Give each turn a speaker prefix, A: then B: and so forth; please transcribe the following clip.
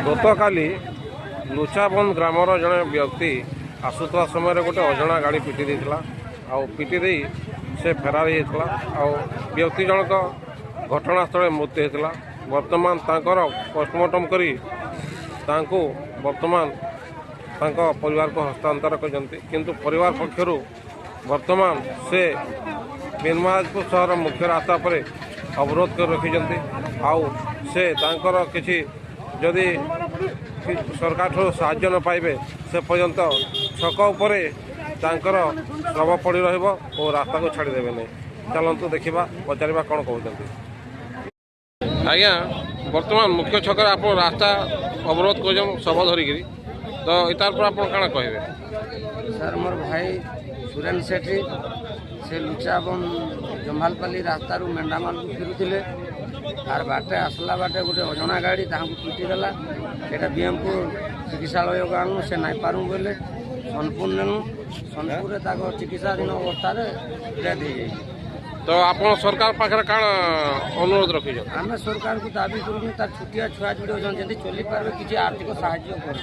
A: गतकाली लुचाबंद grammar जड़े व्यक्ति आसुवा समय गोटे अजणा गाड़ी पिटी देता पिटी दे से फेरार होता व्यक्ति जनक घटनास्थल मृत्यु होता। वर्तमान तांकर पोस्टमार्टम करी वर्तमान परिवार को हस्तांतर कर परिवार पक्षर वर्तमान से मीरमाजपुर सहर मुख्य रास्ता पर अवरोध कर रखिंट से किसी जदि सरकार साहाय्य न पाइबे से पर्यंत छक उपर शव पड़ रास्ता को छाड़देवे नहीं। चलतु देखा पचारा कौन कहते। आज्ञा वर्तमान मुख्य छक आप रास्ता अवरोध कर शव धरिकी तो इतार पर आप कौन कहे।
B: सर मोर भाई सुरेन सेठी से लुचाबन जम्भालपाली रास्ता मेंढामाल को फेरुले तार बाटे आसला बाटे गोटे अजणा गाड़ी पिटी देला एटा बीएमपुर चिकित्सालय गाँव से नाई पारू बोले सोनपुर नेनु सोनपुर चिकित्साधीन अवस्था डेथ हो जाए।
A: तो आप सरकार पाखे कौन अनुरोध रखी
B: आम सरकार को दाबी करूँ तार छुटिया छुआ जोड़े चली पारे किसी आर्थिक साहाय्य कर।